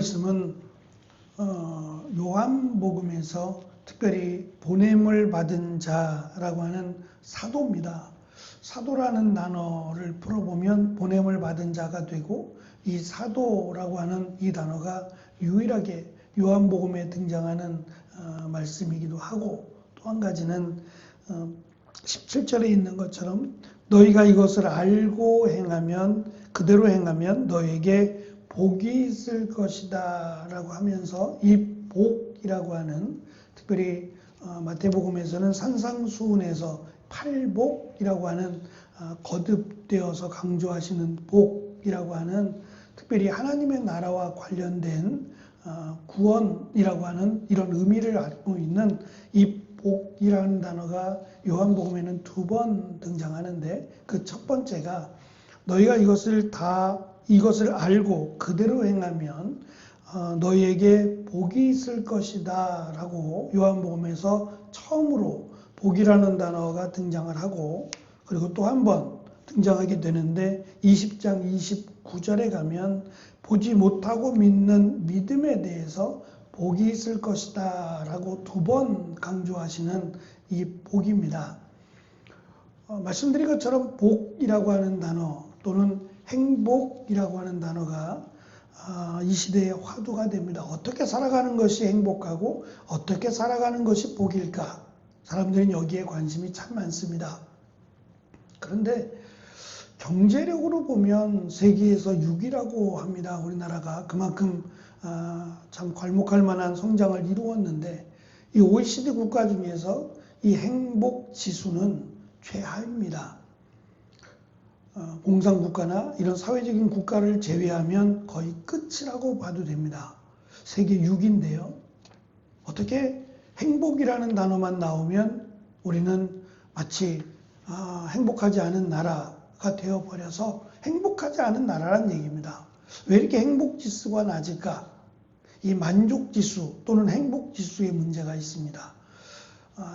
말씀은 요한복음에서 특별히 보냄을 받은 자라고 하는 사도입니다. 사도라는 단어를 풀어보면 보냄을 받은 자가 되고, 이 사도라고 하는 이 단어가 유일하게 요한복음에 등장하는 말씀이기도 하고, 또 한 가지는 17절에 있는 것처럼 너희가 이것을 알고 행하면, 그대로 행하면 너에게 복이 있을 것이다 라고 하면서, 이 복이라고 하는, 특별히 마태복음에서는 산상수훈에서 팔복이라고 하는 거듭되어서 강조하시는 복이라고 하는, 특별히 하나님의 나라와 관련된 구원이라고 하는 이런 의미를 갖고 있는 이 복이라는 단어가 요한복음에는 2번 등장하는데, 그 첫 번째가 너희가 이것을 알고 그대로 행하면 너희에게 복이 있을 것이다 라고 요한복음에서 처음으로 복이라는 단어가 등장을 하고, 그리고 또 한 번 등장하게 되는데 20장 29절에 가면 보지 못하고 믿는 믿음에 대해서 복이 있을 것이다 라고 2번 강조하시는 이 복입니다. 말씀드린 것처럼 복이라고 하는 단어 또는 행복이라고 하는 단어가 이 시대의 화두가 됩니다. 어떻게 살아가는 것이 행복하고 어떻게 살아가는 것이 복일까? 사람들은 여기에 관심이 참 많습니다. 그런데 경제력으로 보면 세계에서 6위라고 합니다. 우리나라가 그만큼 참 괄목할 만한 성장을 이루었는데, 이 OECD 국가 중에서 이 행복 지수는 최하입니다. 공산국가나 이런 사회적인 국가를 제외하면 거의 끝이라고 봐도 됩니다. 세계 6위인데요. 어떻게 행복이라는 단어만 나오면 우리는 마치 행복하지 않은 나라가 되어버려서 행복하지 않은 나라란 얘기입니다. 왜 이렇게 행복지수가 낮을까? 이 만족지수 또는 행복지수에 문제가 있습니다.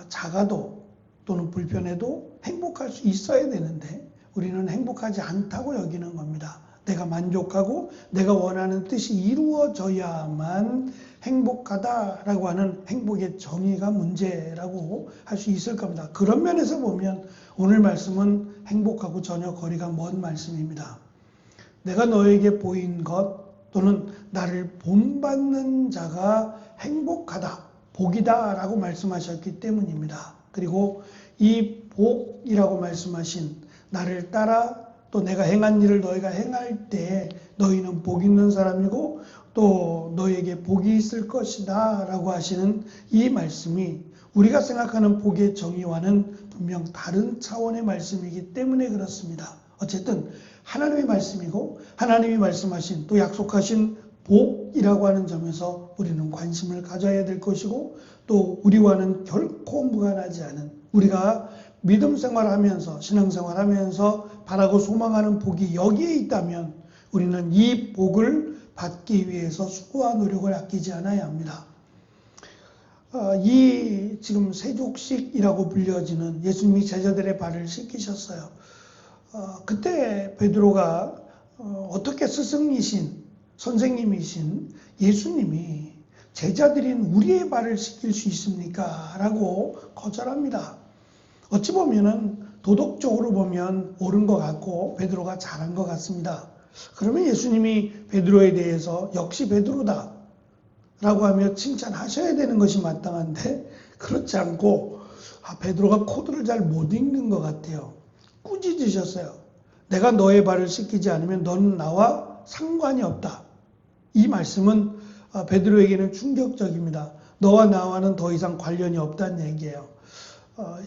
작아도 또는 불편해도 행복할 수 있어야 되는데 우리는 행복하지 않다고 여기는 겁니다. 내가 만족하고 내가 원하는 뜻이 이루어져야만 행복하다라고 하는 행복의 정의가 문제라고 할 수 있을 겁니다. 그런 면에서 보면 오늘 말씀은 행복하고 전혀 거리가 먼 말씀입니다. 내가 너에게 보인 것 또는 나를 본받는 자가 행복하다, 복이다 라고 말씀하셨기 때문입니다. 그리고 이 복이라고 말씀하신 나를 따라 또 내가 행한 일을 너희가 행할 때 너희는 복 있는 사람이고 또 너희에게 복이 있을 것이다 라고 하시는 이 말씀이 우리가 생각하는 복의 정의와는 분명 다른 차원의 말씀이기 때문에 그렇습니다. 어쨌든 하나님의 말씀이고 하나님이 말씀하신 또 약속하신 복이라고 하는 점에서 우리는 관심을 가져야 될 것이고, 또 우리와는 결코 무관하지 않은, 우리가 믿음 생활하면서 신앙생활하면서 바라고 소망하는 복이 여기에 있다면 우리는 이 복을 받기 위해서 수고와 노력을 아끼지 않아야 합니다. 이 지금 세족식이라고 불려지는 예수님이 제자들의 발을 씻기셨어요. 그때 베드로가 어떻게 스승이신 선생님이신 예수님이 제자들인 우리의 발을 씻길 수 있습니까? 라고 거절합니다. 어찌 보면은 도덕적으로 보면 옳은 것 같고 베드로가 잘한 것 같습니다. 그러면 예수님이 베드로에 대해서 역시 베드로다 라고 하며 칭찬하셔야 되는 것이 마땅한데, 그렇지 않고 베드로가 코드를 잘 못 읽는 것 같아요. 꾸짖으셨어요. 내가 너의 발을 씻기지 않으면 너는 나와 상관이 없다. 이 말씀은 베드로에게는 충격적입니다. 너와 나와는 더 이상 관련이 없다는 얘기예요.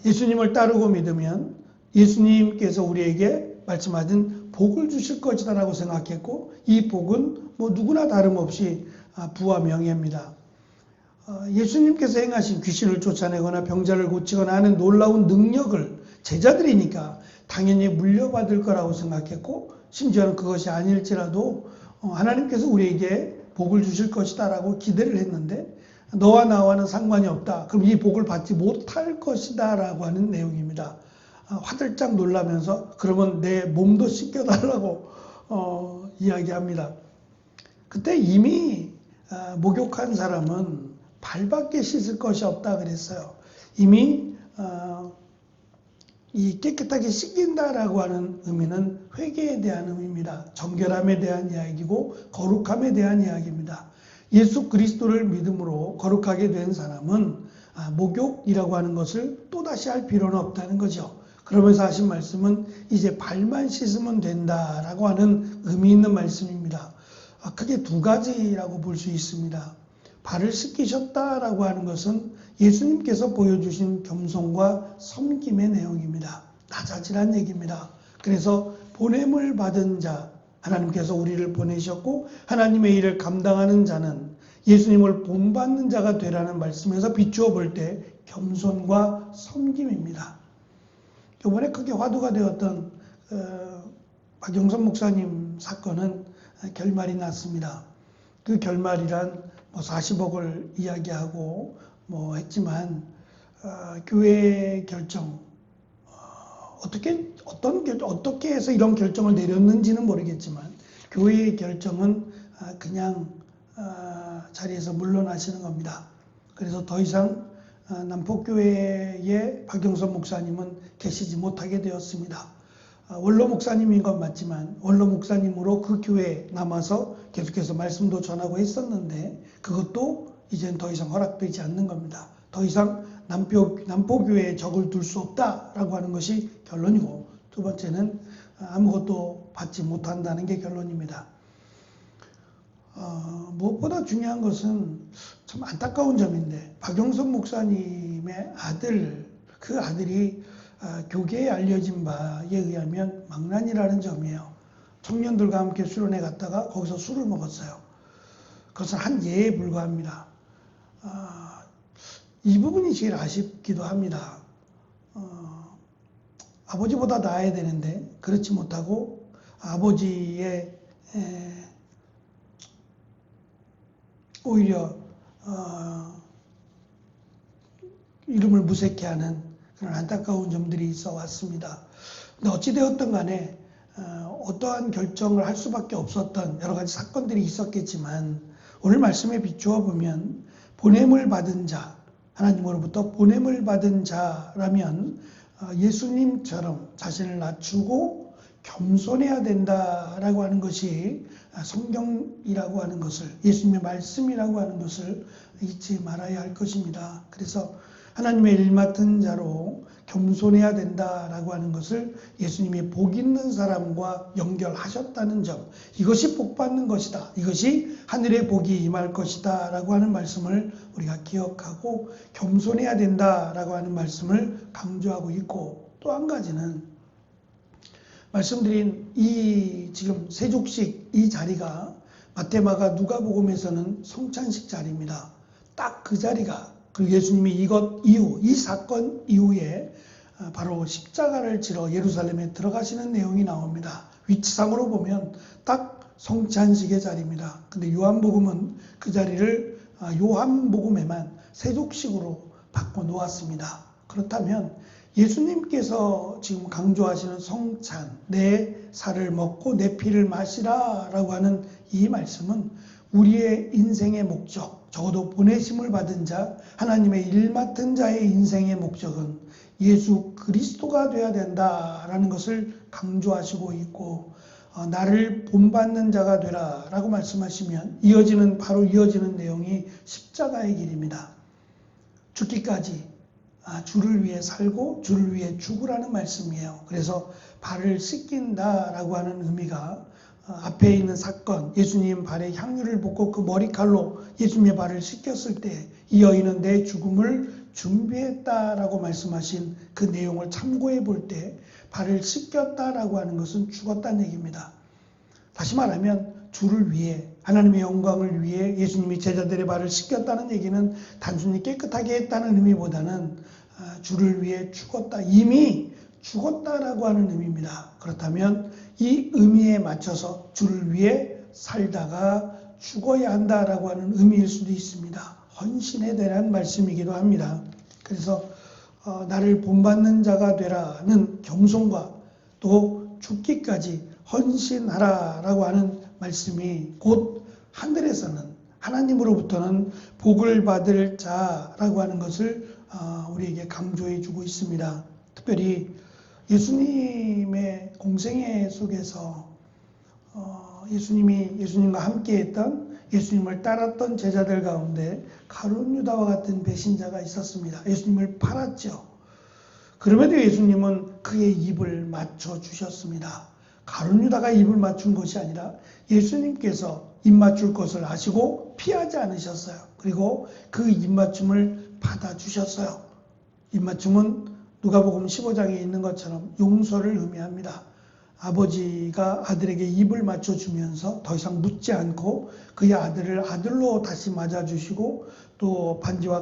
예수님을 따르고 믿으면 예수님께서 우리에게 말씀하신 복을 주실 것이다 라고 생각했고, 이 복은 뭐 누구나 다름없이 부와 명예입니다. 예수님께서 행하신 귀신을 쫓아내거나 병자를 고치거나 하는 놀라운 능력을 제자들이니까 당연히 물려받을 거라고 생각했고, 심지어는 그것이 아닐지라도 하나님께서 우리에게 복을 주실 것이다 라고 기대를 했는데, 너와 나와는 상관이 없다. 그럼 이 복을 받지 못할 것이다 라고 하는 내용입니다. 화들짝 놀라면서 그러면 내 몸도 씻겨달라고 이야기합니다. 그때 이미 목욕한 사람은 발밖에 씻을 것이 없다 그랬어요. 이미 이 깨끗하게 씻긴다라고 하는 의미는 회개에 대한 의미입니다. 정결함에 대한 이야기고 거룩함에 대한 이야기입니다. 예수 그리스도를 믿음으로 거룩하게 된 사람은 목욕이라고 하는 것을 또다시 할 필요는 없다는 거죠. 그러면서 하신 말씀은 이제 발만 씻으면 된다라고 하는 의미 있는 말씀입니다. 크게 두 가지라고 볼 수 있습니다. 발을 씻기셨다라고 하는 것은 예수님께서 보여주신 겸손과 섬김의 내용입니다. 낮아지란 얘기입니다. 그래서 보냄을 받은 자, 하나님께서 우리를 보내셨고 하나님의 일을 감당하는 자는 예수님을 본받는 자가 되라는 말씀에서 비추어 볼 때 겸손과 섬김입니다. 이번에 크게 화두가 되었던 박영선 목사님 사건은 결말이 났습니다. 그 결말이란 40억을 이야기하고 했지만 교회의 결정 어떻게 해서 이런 결정을 내렸는지는 모르겠지만 교회의 결정은 그냥 자리에서 물러나시는 겁니다. 그래서 더 이상 남포교회의 박영선 목사님은 계시지 못하게 되었습니다. 원로 목사님인 건 맞지만 원로 목사님으로 그 교회에 남아서 계속해서 말씀도 전하고 했었는데 그것도 이제는 더 이상 허락되지 않는 겁니다. 더 이상 남포교회에 적을 둘 수 없다라고 하는 것이 결론이고, 두 번째는 아무것도 받지 못한다는 게 결론입니다. 무엇보다 중요한 것은 참 안타까운 점인데 박영선 목사님의 그 아들이 교계에 알려진 바에 의하면 망난이라는 점이에요. 청년들과 함께 수련회 갔다가 거기서 술을 먹었어요. 그것은 한 예에 불과합니다. 이 부분이 제일 아쉽기도 합니다. 아버지보다 나아야 되는데 그렇지 못하고 아버지의 오히려 이름을 무색해 하는 그런 안타까운 점들이 있어 왔습니다. 근데 어찌되었든 간에 어떠한 결정을 할 수밖에 없었던 여러 가지 사건들이 있었겠지만 오늘 말씀에 비추어 보면 보냄을 받은 자, 하나님으로부터 보냄을 받은 자라면 예수님처럼 자신을 낮추고 겸손해야 된다라고 하는 것이 성경이라고 하는 것을, 예수님의 말씀이라고 하는 것을 잊지 말아야 할 것입니다. 그래서 하나님의 일 맡은 자로 겸손해야 된다라고 하는 것을 예수님이 복 있는 사람과 연결하셨다는 점, 이것이 복 받는 것이다, 이것이 하늘의 복이 임할 것이다 라고 하는 말씀을 우리가 기억하고 겸손해야 된다라고 하는 말씀을 강조하고 있고, 또 한 가지는 말씀드린 이 지금 세족식 이 자리가 마태마가 누가복음에서는 성찬식 자리입니다. 딱 그 자리가, 그리고 예수님이 이 사건 이후에 바로 십자가를 지러 예루살렘에 들어가시는 내용이 나옵니다. 위치상으로 보면 딱 성찬식의 자리입니다. 근데 요한복음은 그 자리를 요한복음에만 세족식으로 바꿔 놓았습니다. 그렇다면 예수님께서 지금 강조하시는 성찬, 내 살을 먹고 내 피를 마시라 라고 하는 이 말씀은 우리의 인생의 목적, 적어도 보내심을 받은 자, 하나님의 일 맡은 자의 인생의 목적은 예수 그리스도가 되어야 된다라는 것을 강조하시고 있고, 나를 본받는 자가 되라 라고 말씀하시면 바로 이어지는 내용이 십자가의 길입니다. 죽기까지 주를 위해 살고 주를 위해 죽으라는 말씀이에요. 그래서 발을 씻긴다라고 하는 의미가 앞에 있는 사건, 예수님 발에 향유를 붓고 그 머리칼로 예수님의 발을 씻겼을 때 이 여인은 내 죽음을 준비했다라고 말씀하신 그 내용을 참고해 볼 때 발을 씻겼다라고 하는 것은 죽었다는 얘기입니다. 다시 말하면 주를 위해, 하나님의 영광을 위해 예수님이 제자들의 발을 씻겼다는 얘기는 단순히 깨끗하게 했다는 의미보다는 주를 위해 죽었다, 이미 죽었다라고 하는 의미입니다. 그렇다면 이 의미에 맞춰서 주를 위해 살다가 죽어야 한다라고 하는 의미일 수도 있습니다. 헌신에 대한 말씀이기도 합니다. 그래서 나를 본받는 자가 되라는 겸손과 또 죽기까지 헌신하라라고 하는 말씀이 곧 하늘에서는 하나님으로부터는 복을 받을 자라고 하는 것을 우리에게 강조해 주고 있습니다. 특별히 예수님의 공생애 속에서 예수님과 함께했던 예수님을 따랐던 제자들 가운데 가룟 유다와 같은 배신자가 있었습니다. 예수님을 팔았죠. 그럼에도 예수님은 그의 입을 맞춰 주셨습니다. 가룟 유다가 입을 맞춘 것이 아니라 예수님께서 입 맞출 것을 아시고 피하지 않으셨어요. 그리고 그 입 맞춤을 받아 주셨어요. 입 맞춤은 누가복음 15장에 있는 것처럼 용서를 의미합니다. 아버지가 아들에게 입을 맞춰주면서 더 이상 묻지 않고 그의 아들을 아들로 다시 맞아주시고 또 반지와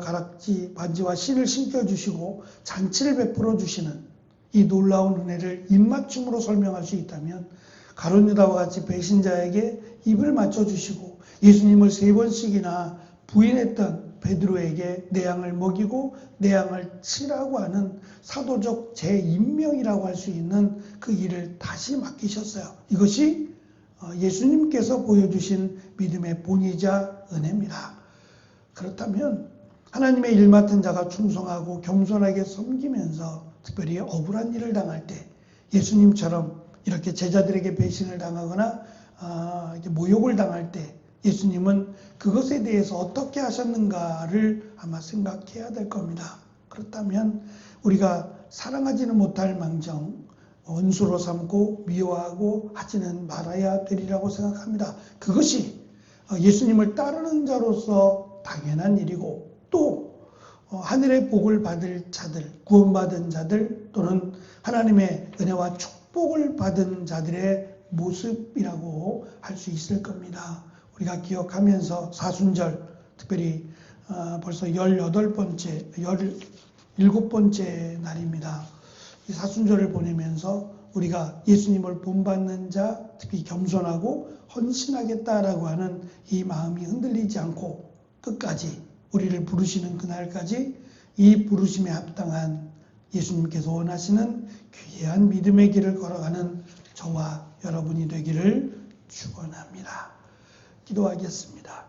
실을 신겨주시고 잔치를 베풀어 주시는 이 놀라운 은혜를 입맞춤으로 설명할 수 있다면 가룟 유다와 같이 배신자에게 입을 맞춰주시고 예수님을 3번씩이나 부인했던 베드로에게 내 양을 먹이고 내 양을 치라고 하는 사도적 재임명이라고 할 수 있는 그 일을 다시 맡기셨어요. 이것이 예수님께서 보여주신 믿음의 본이자 은혜입니다. 그렇다면 하나님의 일 맡은 자가 충성하고 겸손하게 섬기면서 특별히 억울한 일을 당할 때 예수님처럼 이렇게 제자들에게 배신을 당하거나 모욕을 당할 때 예수님은 그것에 대해서 어떻게 하셨는가를 아마 생각해야 될 겁니다. 그렇다면 우리가 사랑하지는 못할 망정 원수로 삼고 미워하고 하지는 말아야 되리라고 생각합니다. 그것이 예수님을 따르는 자로서 당연한 일이고 또 하늘의 복을 받을 자들, 구원받은 자들 또는 하나님의 은혜와 축복을 받은 자들의 모습이라고 할 수 있을 겁니다. 우리가 기억하면서 사순절, 특별히 벌써 18번째, 17번째 날입니다. 이 사순절을 보내면서 우리가 예수님을 본받는 자, 특히 겸손하고 헌신하겠다라고 하는 이 마음이 흔들리지 않고 끝까지 우리를 부르시는 그날까지 이 부르심에 합당한 예수님께서 원하시는 귀한 믿음의 길을 걸어가는 저와 여러분이 되기를 축원합니다. 기도하겠습니다.